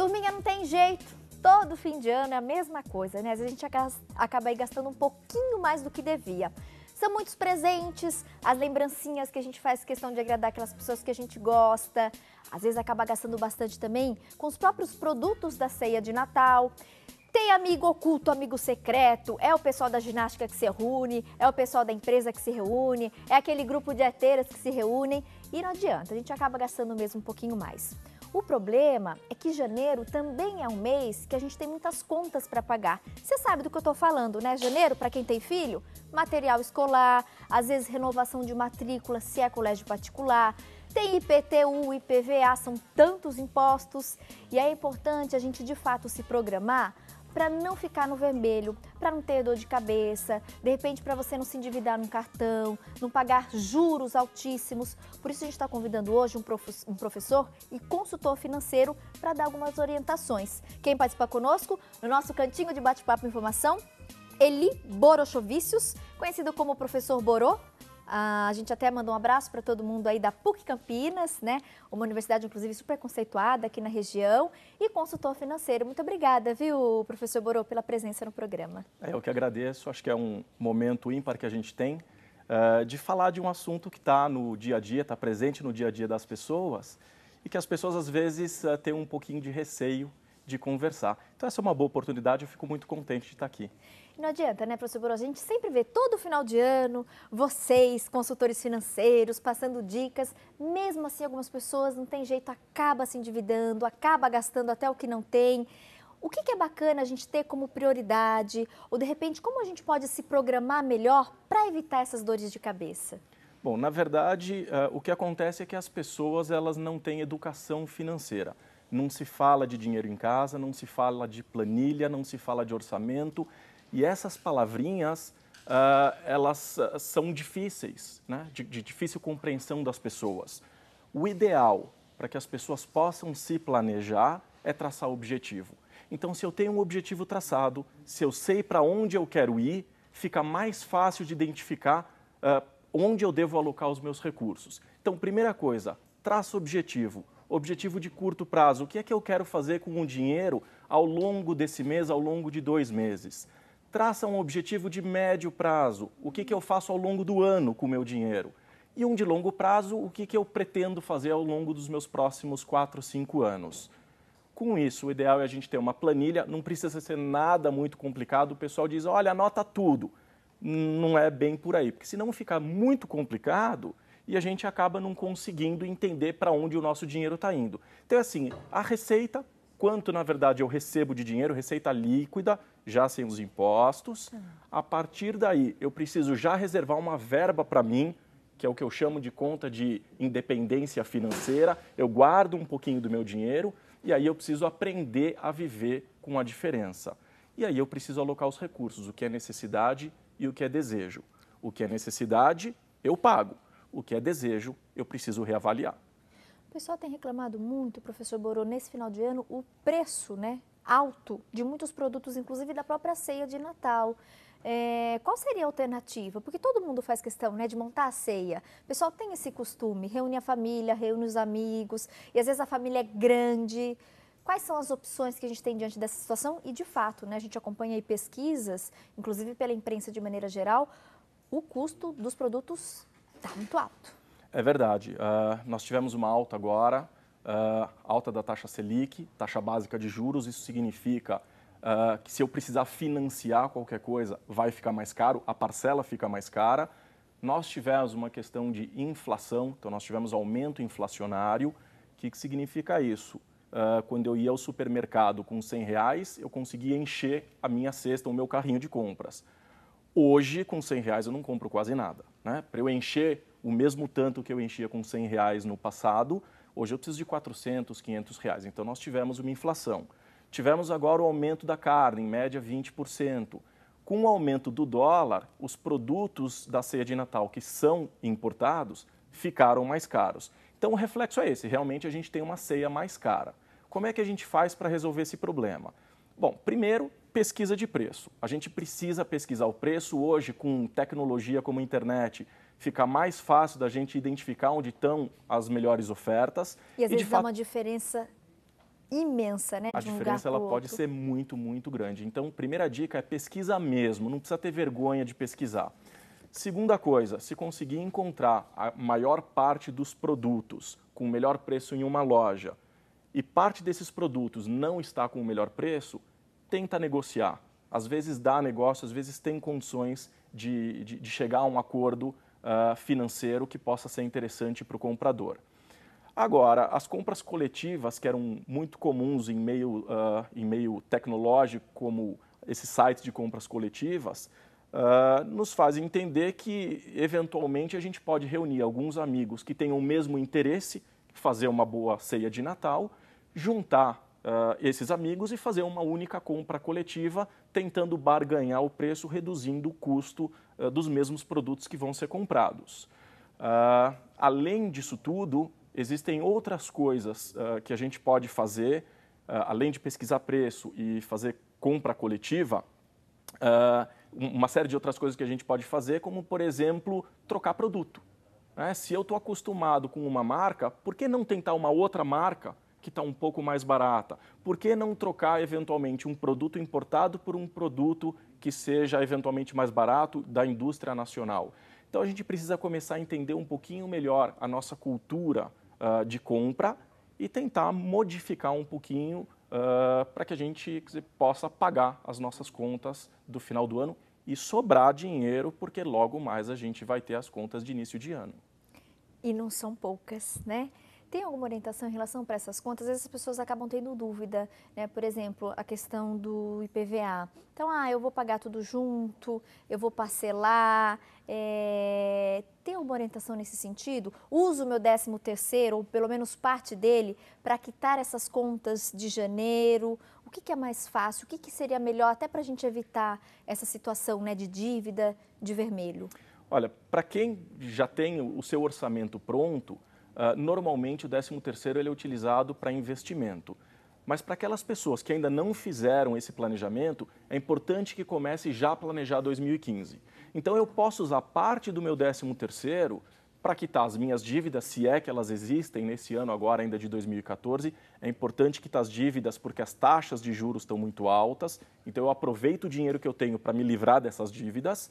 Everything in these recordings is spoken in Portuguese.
Turminha, não tem jeito. Todo fim de ano é a mesma coisa, né? Às vezes a gente acaba aí gastando um pouquinho mais do que devia. São muitos presentes, as lembrancinhas que a gente faz questão de agradar aquelas pessoas que a gente gosta. Às vezes acaba gastando bastante também com os próprios produtos da ceia de Natal. Tem amigo oculto, amigo secreto, é o pessoal da ginástica que se reúne, é o pessoal da empresa que se reúne, é aquele grupo de heteiras que se reúnem e não adianta, a gente acaba gastando mesmo um pouquinho mais. O problema é que janeiro também é um mês que a gente tem muitas contas para pagar. Você sabe do que eu estou falando, né? Janeiro, para quem tem filho, material escolar, às vezes renovação de matrícula, se é colégio particular. Tem IPTU, IPVA, são tantos impostos e é importante a gente de fato se programar para não ficar no vermelho, para não ter dor de cabeça, de repente para você não se endividar num cartão, não pagar juros altíssimos. Por isso a gente está convidando hoje um professor e consultor financeiro para dar algumas orientações. Quem participa conosco no nosso cantinho de bate-papo e informação, Eli Borochovicius, conhecido como Professor Borô. A gente até mandou um abraço para todo mundo aí da PUC Campinas, né? Uma universidade, inclusive, super conceituada aqui na região e consultor financeiro. Muito obrigada, viu, professor Borô, pela presença no programa. Eu que agradeço. Acho que é um momento ímpar que a gente tem de falar de um assunto que está no dia a dia, está presente no dia a dia das pessoas e que as pessoas, às vezes, têm um pouquinho de receio de conversar. Então, essa é uma boa oportunidade, eu fico muito contente de estar aqui. Não adianta, né, professor Borô? A gente sempre vê todo final de ano, vocês, consultores financeiros, passando dicas. Mesmo assim, algumas pessoas não tem jeito, acaba se endividando, acaba gastando até o que não tem. O que é bacana a gente ter como prioridade? Ou, de repente, como a gente pode se programar melhor para evitar essas dores de cabeça? Bom, na verdade, o que acontece é que as pessoas elas não têm educação financeira. Não se fala de dinheiro em casa, não se fala de planilha, não se fala de orçamento. E essas palavrinhas, elas são difíceis, né? de difícil compreensão das pessoas. O ideal para que as pessoas possam se planejar é traçar o objetivo. Então, se eu tenho um objetivo traçado, se eu sei para onde eu quero ir, fica mais fácil de identificar onde eu devo alocar os meus recursos. Então, primeira coisa, traça o objetivo. Objetivo de curto prazo, o que é que eu quero fazer com o dinheiro ao longo desse mês, ao longo de 2 meses? Traça um objetivo de médio prazo, o que eu faço ao longo do ano com o meu dinheiro. E um de longo prazo, o que eu pretendo fazer ao longo dos meus próximos 4, 5 anos. Com isso, o ideal é a gente ter uma planilha, não precisa ser nada muito complicado, o pessoal diz, olha, anota tudo. Não é bem por aí, porque senão fica muito complicado e a gente acaba não conseguindo entender para onde o nosso dinheiro está indo. Então, assim, a receita, quanto na verdade eu recebo de dinheiro, receita líquida, já sem os impostos. A partir daí, eu preciso já reservar uma verba para mim, que é o que eu chamo de conta de independência financeira. Eu guardo um pouquinho do meu dinheiro e aí eu preciso aprender a viver com a diferença. E aí eu preciso alocar os recursos, o que é necessidade e o que é desejo. O que é necessidade, eu pago. O que é desejo, eu preciso reavaliar. O pessoal tem reclamado muito, professor Borô, nesse final de ano, o preço, né, alto de muitos produtos, inclusive da própria ceia de Natal. Qual seria a alternativa? Porque todo mundo faz questão, né, de montar a ceia. O pessoal tem esse costume, reúne a família, reúne os amigos, e às vezes a família é grande. Quais são as opções que a gente tem diante dessa situação? E, de fato, né, a gente acompanha aí pesquisas, inclusive pela imprensa de maneira geral, o custo dos produtos está muito alto. É verdade. Nós tivemos uma alta agora, alta da taxa Selic, taxa básica de juros. Isso significa que se eu precisar financiar qualquer coisa, vai ficar mais caro, a parcela fica mais cara. Nós tivemos uma questão de inflação, então nós tivemos aumento inflacionário. O que significa isso? Quando eu ia ao supermercado com R$100, eu conseguia encher a minha cesta, o meu carrinho de compras. Hoje, com R$100, eu não compro quase nada, né? Para eu encher o mesmo tanto que eu enchia com R$100 no passado, hoje eu preciso de R$400, R$500. Então, nós tivemos uma inflação. Tivemos agora o aumento da carne, em média 20%. Com o aumento do dólar, os produtos da ceia de Natal que são importados ficaram mais caros. Então, o reflexo é esse, realmente a gente tem uma ceia mais cara. Como é que a gente faz para resolver esse problema? Bom, primeiro, pesquisa de preço. A gente precisa pesquisar o preço hoje com tecnologia como a internet. Fica mais fácil da gente identificar onde estão as melhores ofertas. E às vezes dá uma diferença imensa, né? A de um diferença lugar ela pro pode outro. ser muito, muito grande. Então, primeira dica é pesquisa mesmo, não precisa ter vergonha de pesquisar. Segunda coisa, se conseguir encontrar a maior parte dos produtos com o melhor preço em uma loja e parte desses produtos não está com o melhor preço, tenta negociar. Às vezes dá negócio, às vezes tem condições de chegar a um acordo financeiro que possa ser interessante para o comprador. Agora, as compras coletivas, que eram muito comuns em meio tecnológico, como esses sites de compras coletivas, nos fazem entender que, eventualmente, a gente pode reunir alguns amigos que tenham o mesmo interesse, fazer uma boa ceia de Natal, juntar esses amigos e fazer uma única compra coletiva, tentando barganhar o preço, reduzindo o custo dos mesmos produtos que vão ser comprados. Além disso tudo, existem outras coisas que a gente pode fazer, além de pesquisar preço e fazer compra coletiva, uma série de outras coisas que a gente pode fazer, como, por exemplo, trocar produto. Se eu estou acostumado com uma marca, por que não tentar uma outra marca que está um pouco mais barata? Por que não trocar, eventualmente, um produto importado por um produto que seja, eventualmente, mais barato da indústria nacional? Então, a gente precisa começar a entender um pouquinho melhor a nossa cultura de compra e tentar modificar um pouquinho para que a gente possa pagar as nossas contas do final do ano e sobrar dinheiro, porque logo mais a gente vai ter as contas de início de ano. E não são poucas, né? Tem alguma orientação em relação para essas contas? Às vezes as pessoas acabam tendo dúvida, né? Por exemplo, a questão do IPVA. Então, eu vou pagar tudo junto, eu vou parcelar. Tem alguma orientação nesse sentido? Uso o meu 13º, ou pelo menos parte dele, para quitar essas contas de janeiro? O que é mais fácil? O que seria melhor até para a gente evitar essa situação, né, de dívida de vermelho? Olha, para quem já tem o seu orçamento pronto, normalmente o 13º ele é utilizado para investimento. Mas para aquelas pessoas que ainda não fizeram esse planejamento, é importante que comece já a planejar 2015. Então eu posso usar parte do meu 13º para quitar as minhas dívidas, se é que elas existem nesse ano agora ainda de 2014. É importante quitar as dívidas porque as taxas de juros estão muito altas, então eu aproveito o dinheiro que eu tenho para me livrar dessas dívidas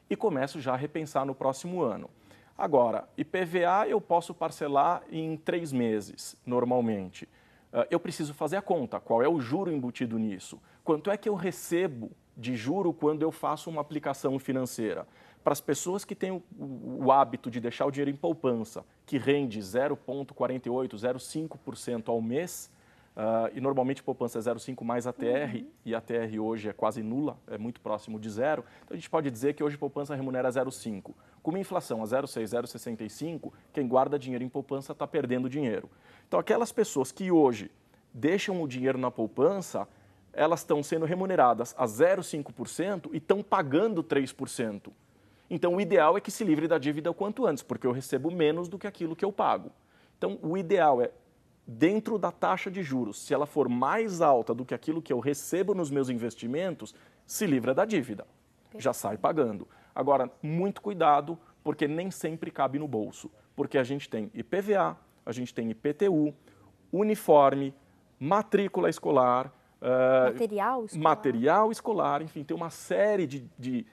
e começo já a repensar no próximo ano. Agora, IPVA eu posso parcelar em 3 meses, normalmente. Eu preciso fazer a conta, qual é o juro embutido nisso? Quanto é que eu recebo de juro quando eu faço uma aplicação financeira? Para as pessoas que têm o hábito de deixar o dinheiro em poupança, que rende 0,48%, 0,5% ao mês, e normalmente poupança é 0,5 mais ATR, e a ATR hoje é quase nula, é muito próximo de zero. Então a gente pode dizer que hoje poupança remunera 0,5. Com uma inflação a 0,6, 0,65, quem guarda dinheiro em poupança está perdendo dinheiro. Então aquelas pessoas que hoje deixam o dinheiro na poupança, elas estão sendo remuneradas a 0,5% e estão pagando 3%. Então o ideal é que se livre da dívida o quanto antes, porque eu recebo menos do que aquilo que eu pago. Então o ideal é, dentro da taxa de juros, se ela for mais alta do que aquilo que eu recebo nos meus investimentos, se livra da dívida, já sai pagando. Agora, muito cuidado, porque nem sempre cabe no bolso, porque a gente tem IPVA, a gente tem IPTU, uniforme, matrícula escolar, material escolar, enfim, tem uma série de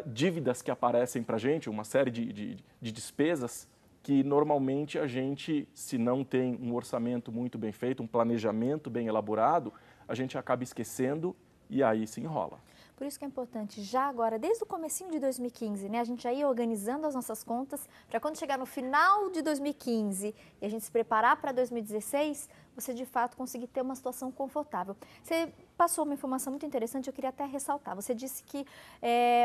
dívidas que aparecem para a gente, uma série de despesas que normalmente a gente, se não tem um orçamento muito bem feito, um planejamento bem elaborado, a gente acaba esquecendo e aí se enrola. Por isso que é importante, já agora, desde o comecinho de 2015, né, a gente já ir organizando as nossas contas para quando chegar no final de 2015 e a gente se preparar para 2016, você de fato conseguir ter uma situação confortável. Você passou uma informação muito interessante, eu queria até ressaltar. Você disse que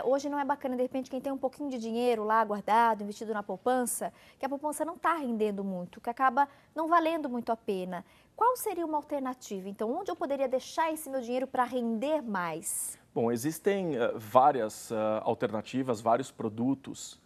hoje não é bacana, de repente, quem tem um pouquinho de dinheiro lá guardado, investido na poupança, que a poupança não está rendendo muito, que acaba não valendo muito a pena. Qual seria uma alternativa? Então, onde eu poderia deixar esse meu dinheiro para render mais? Bom, existem várias alternativas, vários produtos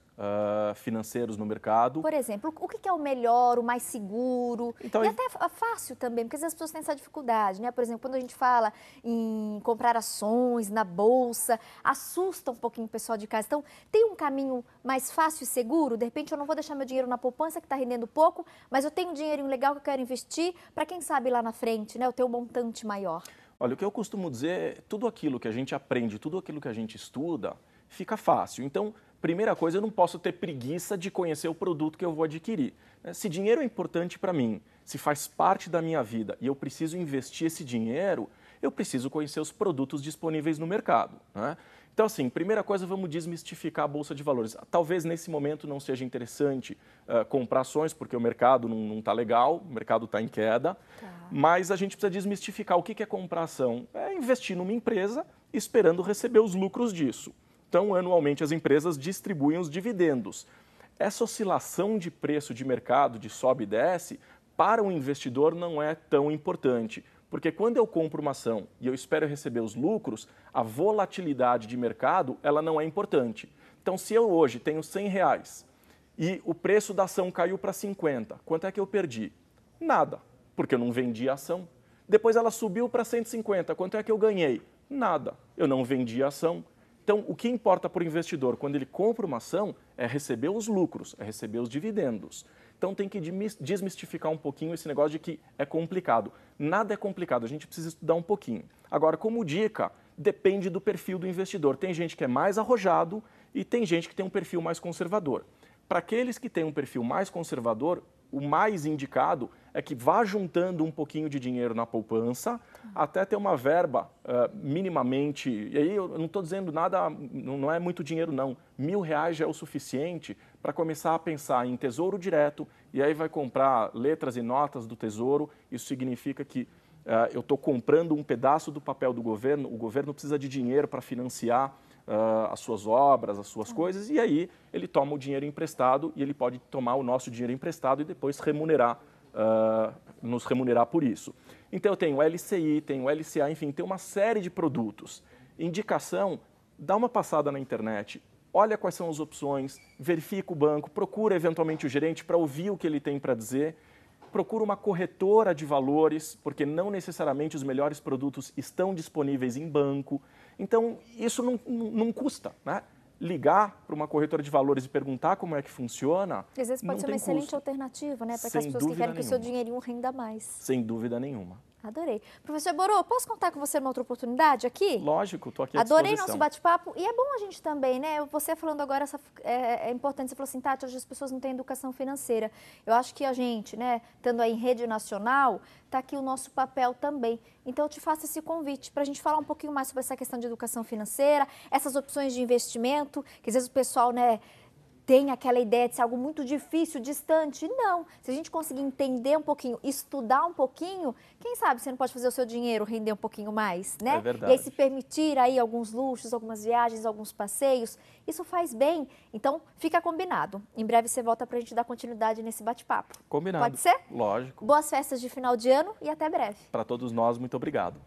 financeiros no mercado. Por exemplo, o que é o melhor, o mais seguro? Então, e até fácil também, porque às vezes as pessoas têm essa dificuldade, né? Por exemplo, quando a gente fala em comprar ações na bolsa, assusta um pouquinho o pessoal de casa. Então, tem um caminho mais fácil e seguro? De repente, eu não vou deixar meu dinheiro na poupança, que está rendendo pouco, mas eu tenho um dinheirinho legal que eu quero investir, para quem sabe lá na frente, né? Eu tenho um montante maior. Olha, o que eu costumo dizer é tudo aquilo que a gente aprende, tudo aquilo que a gente estuda, fica fácil. Então, primeira coisa, eu não posso ter preguiça de conhecer o produto que eu vou adquirir. Se dinheiro é importante para mim, se faz parte da minha vida e eu preciso investir esse dinheiro, eu preciso conhecer os produtos disponíveis no mercado, né? Então, assim, primeira coisa, vamos desmistificar a Bolsa de Valores. Talvez nesse momento não seja interessante comprar ações, porque o mercado não está legal, o mercado está em queda, mas a gente precisa desmistificar o que é comprar ação. É investir numa empresa esperando receber os lucros disso. Então, anualmente, as empresas distribuem os dividendos. Essa oscilação de preço de mercado, de sobe e desce, para o investidor não é tão importante. Porque quando eu compro uma ação e eu espero receber os lucros, a volatilidade de mercado ela não é importante. Então, se eu hoje tenho R$100 e o preço da ação caiu para 50, quanto é que eu perdi? Nada, porque eu não vendi a ação. Depois ela subiu para 150, quanto é que eu ganhei? Nada, eu não vendi a ação. Então, o que importa para o investidor quando ele compra uma ação é receber os lucros, é receber os dividendos. Então, tem que desmistificar um pouquinho esse negócio de que é complicado. Nada é complicado, a gente precisa estudar um pouquinho. Agora, como dica, depende do perfil do investidor. Tem gente que é mais arrojado e tem gente que tem um perfil mais conservador. Para aqueles que têm um perfil mais conservador, o mais indicado é que vá juntando um pouquinho de dinheiro na poupança até ter uma verba minimamente, e aí eu não estou dizendo nada, não é muito dinheiro não, R$1.000 já é o suficiente para começar a pensar em tesouro direto, e aí vai comprar letras e notas do tesouro. Isso significa que eu estou comprando um pedaço do papel do governo, o governo precisa de dinheiro para financiar as suas obras, as suas coisas, e aí ele toma o dinheiro emprestado e ele pode tomar o nosso dinheiro emprestado e depois nos remunerar por isso. Então eu tenho o LCI, tenho o LCA, enfim, tem uma série de produtos. Indicação, dá uma passada na internet, olha quais são as opções, verifica o banco, procura eventualmente o gerente para ouvir o que ele tem para dizer, procura uma corretora de valores, porque não necessariamente os melhores produtos estão disponíveis em banco. Então, isso não custa, né? Ligar para uma corretora de valores e perguntar como é que funciona, às vezes pode ser uma excelente alternativa, né? Para aquelas pessoas que querem que o seu dinheirinho renda mais. Sem dúvida nenhuma. Adorei. Professor Borô, posso contar com você numa outra oportunidade aqui? Lógico, estou aqui à disposição. Adorei nosso bate-papo. E é bom a gente também, né? Você falando agora, é importante, você falou assim, Tati, hoje as pessoas não têm educação financeira. Eu acho que a gente, né, estando aí em rede nacional, está aqui o nosso papel também. Então, eu te faço esse convite para a gente falar um pouquinho mais sobre essa questão de educação financeira, essas opções de investimento, que às vezes o pessoal, né, tem aquela ideia de ser algo muito difícil, distante. Não. Se a gente conseguir entender um pouquinho, estudar um pouquinho, quem sabe você não pode fazer o seu dinheiro render um pouquinho mais, né? É verdade. E aí se permitir aí alguns luxos, algumas viagens, alguns passeios, isso faz bem. Então, fica combinado. Em breve você volta para a gente dar continuidade nesse bate-papo. Combinado. Pode ser? Lógico. Boas festas de final de ano e até breve. Para todos nós, muito obrigado.